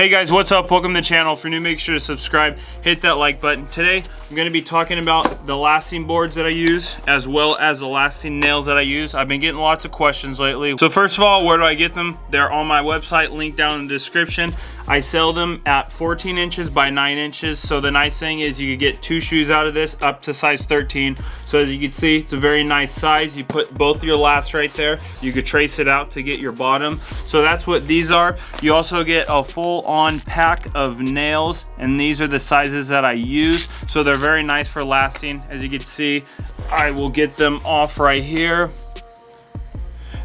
Hey guys, what's up? Welcome to the channel. If you're new, make sure to subscribe, hit that like button. Today, I'm gonna be talking about the lasting boards that I use, as well as the lasting nails that I use. I've been getting lots of questions lately. So first of all, where do I get them? They're on my website, link down in the description. I sell them at 14 inches by 9 inches. So the nice thing is you could get 2 shoes out of this up to size 13. So as you can see, it's a very nice size. You put both your lasts right there. You could trace it out to get your bottom. So that's what these are. You also get a full-on pack of nails, and these are the sizes that I use. So they're very nice for lasting. As you can see, I will get them off right here.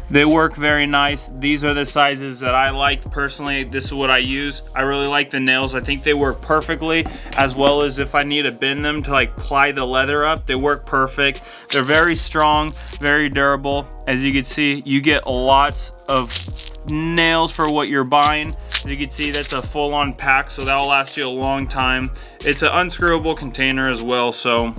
They work very nice. These are the sizes that I like personally. This is what I use. I really like the nails. I think they work perfectly, as well as if I need to bend them to like ply the leather up, they work perfect. They're very strong, very durable. As you can see, you get lots of nails for what you're buying. As you can see, that's a full-on pack, so that'll last you a long time. It's an unscrewable container as well, so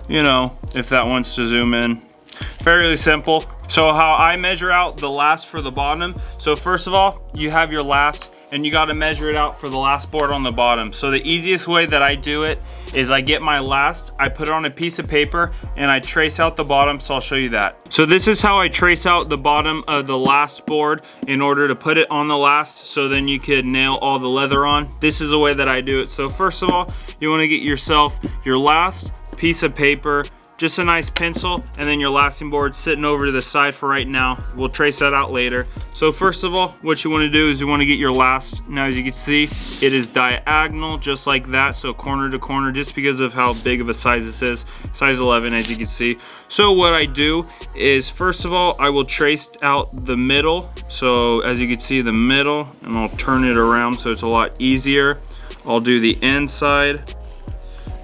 you know, if that wants to zoom in. Fairly simple. So how I measure out the last for the bottom. So first of all, you have your last, and you got to measure it out for the last board on the bottom. So the easiest way that I do it is I get my last, I put it on a piece of paper, and I trace out the bottom. So I'll show you that. So this is how I trace out the bottom of the last board in order to put it on the last, so then you could nail all the leather on. This is the way that I do it. So first of all, you want to get yourself your last piece of paper, just a nice pencil, and then your lasting board sitting over to the side for right now. We'll trace that out later. So first of all, what you want to do is you want to get your last. Now as you can see, it is diagonal just like that, so corner to corner, just because of how big of a size this is. Size 11, as you can see. So what I do is, first of all, I will trace out the middle. So as you can see, the middle, and I'll turn it around so it's a lot easier. I'll do the inside,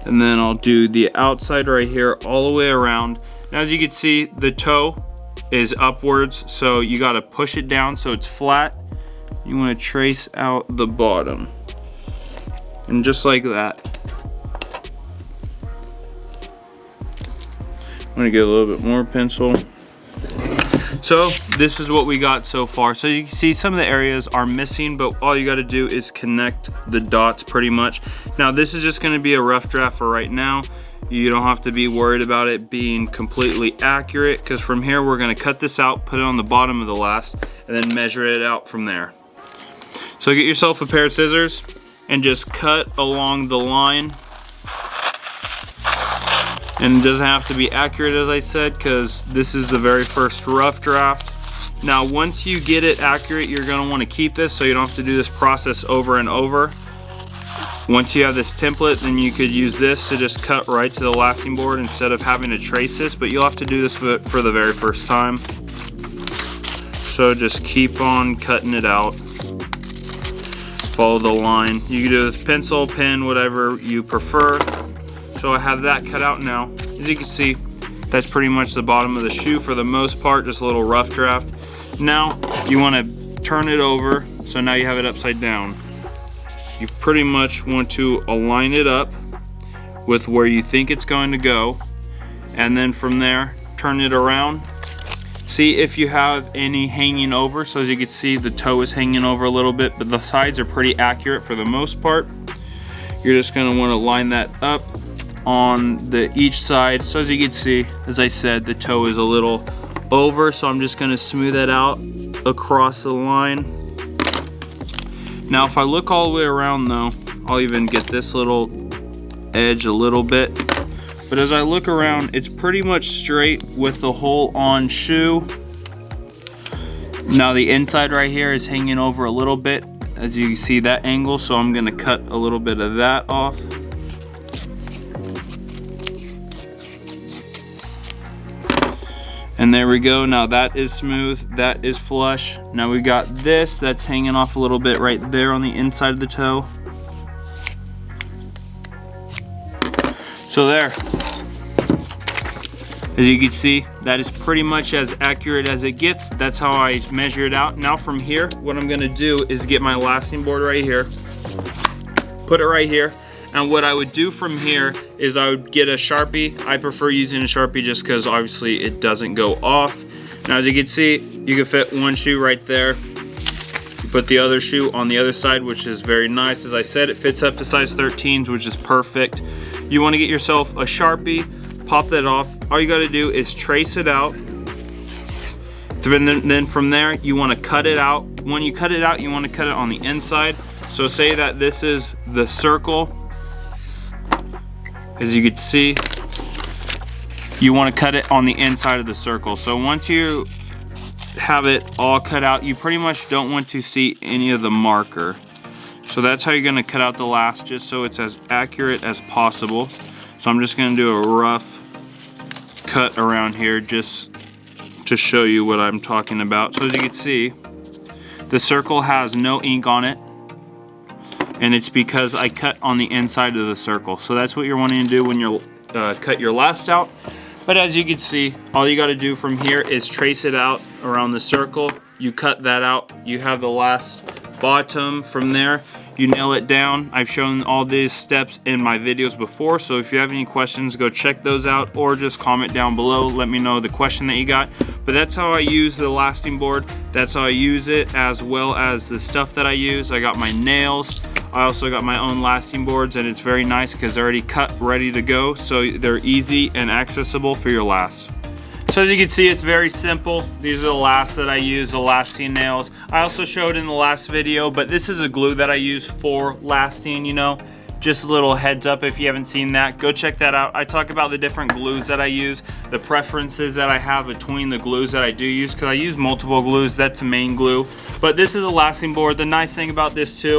and then I'll do the outside right here all the way around. Now as you can see, the toe is upwards, so you got to push it down so it's flat. You want to trace out the bottom, and just like that. I'm gonna get a little bit more pencil. So this is what we got so far. So you can see some of the areas are missing, but all you got to do is connect the dots pretty much. Now this is just going to be a rough draft for right now. You don't have to be worried about it being completely accurate, because from here we're going to cut this out, put it on the bottom of the last, and then measure it out from there. So get yourself a pair of scissors and just cut along the line. And it doesn't have to be accurate, as I said, because this is the very first rough draft. Now once you get it accurate, you're going to want to keep this so you don't have to do this process over and over. Once you have this template, then you could use this to just cut right to the lasting board instead of having to trace this, but you'll have to do this for the very first time. So just keep on cutting it out. Follow the line. You can do this pencil, pen, whatever you prefer. So I have that cut out now. As you can see, that's pretty much the bottom of the shoe for the most part, just a little rough draft. Now you want to turn it over, so now you have it upside down. You pretty much want to align it up with where you think it's going to go, and then from there, turn it around. See if you have any hanging over. So as you can see, the toe is hanging over a little bit, but the sides are pretty accurate for the most part. You're just going to want to line that up on each side. So as you can see, as I said, the toe is a little over, so I'm just going to smooth that out across the line. Now if I look all the way around though, I'll even get this little edge a little bit, but as I look around, it's pretty much straight with the hole on shoe. Now the inside right here is hanging over a little bit, as you can see that angle, so I'm going to cut a little bit of that off. And there we go. Now that is smooth, that is flush. Now we got this that's hanging off a little bit right there on the inside of the toe. So there, as you can see, that is pretty much as accurate as it gets. That's how I measure it out. Now from here, what I'm gonna do is get my lasting board right here, put it right here, and what I would do from here is I would get a Sharpie. I prefer using a Sharpie just because obviously it doesn't go off. Now as you can see, you can fit one shoe right there. Put the other shoe on the other side, which is very nice. As I said, it fits up to size 13s, which is perfect. You want to get yourself a Sharpie, pop that off. All you got to do is trace it out. Then from there, you want to cut it out. When you cut it out, you want to cut it on the inside. So say that this is the circle. As you can see, you want to cut it on the inside of the circle. So once you have it all cut out, you pretty much don't want to see any of the marker. So that's how you're going to cut out the last, just so it's as accurate as possible. So I'm just going to do a rough cut around here just to show you what I'm talking about. So as you can see, the circle has no ink on it, and it's because I cut on the inside of the circle. So that's what you're wanting to do when you're cut your last out. But as you can see, all you got to do from here is trace it out around the circle. You cut that out. You have the last bottom. From there, you nail it down. I've shown all these steps in my videos before, so if you have any questions, go check those out, or just comment down below. Let me know the question that you got. But that's how I use the lasting board. That's how I use it, as well as the stuff that I use. I got my nails. I also got my own lasting boards, and it's very nice because they're already cut, ready to go, so they're easy and accessible for your lasts. So as you can see, it's very simple. These are the lasts that I use, the lasting nails. I also showed in the last video, but this is a glue that I use for lasting, you know. Just a little heads up if you haven't seen that, go check that out. I talk about the different glues that I use, the preferences that I have between the glues that I do use, because I use multiple glues. That's the main glue. But this is a lasting board. The nice thing about this too,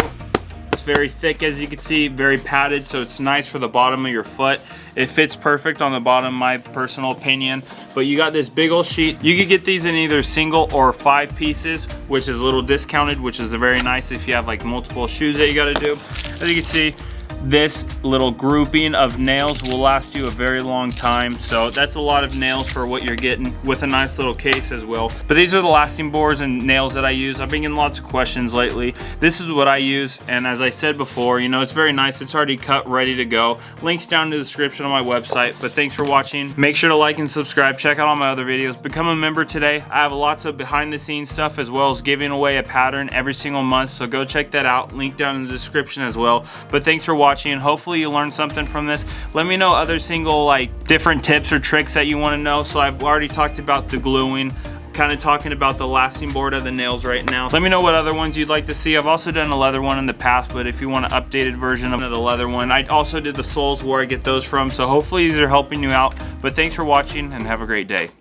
it's very thick, as you can see, very padded, so it's nice for the bottom of your foot. It fits perfect on the bottom, my personal opinion. But you got this big old sheet. You could get these in either single or 5 pieces, which is a little discounted, which is very nice if you have like multiple shoes that you got to do. As you can see, this little grouping of nails will last you a very long time, so that's a lot of nails for what you're getting, with a nice little case as well. But these are the lasting boards and nails that I use. I've been getting lots of questions lately. This is what I use, and as I said before, you know, it's very nice. It's already cut, ready to go. Links down in the description on my website. But thanks for watching. Make sure to like and subscribe. Check out all my other videos. Become a member today. I have lots of behind the scenes stuff, as well as giving away a pattern every single month, so go check that out. Link down in the description as well. But thanks for watching. Hopefully you learned something from this. Let me know other single like different tips or tricks that you want to know. So I've already talked about the gluing, kind of talking about the lasting board of the nails right now. Let me know what other ones you'd like to see. I've also done a leather one in the past, but if you want an updated version of the leather one, I also did the soles, where I get those from. So hopefully these are helping you out. But thanks for watching and have a great day.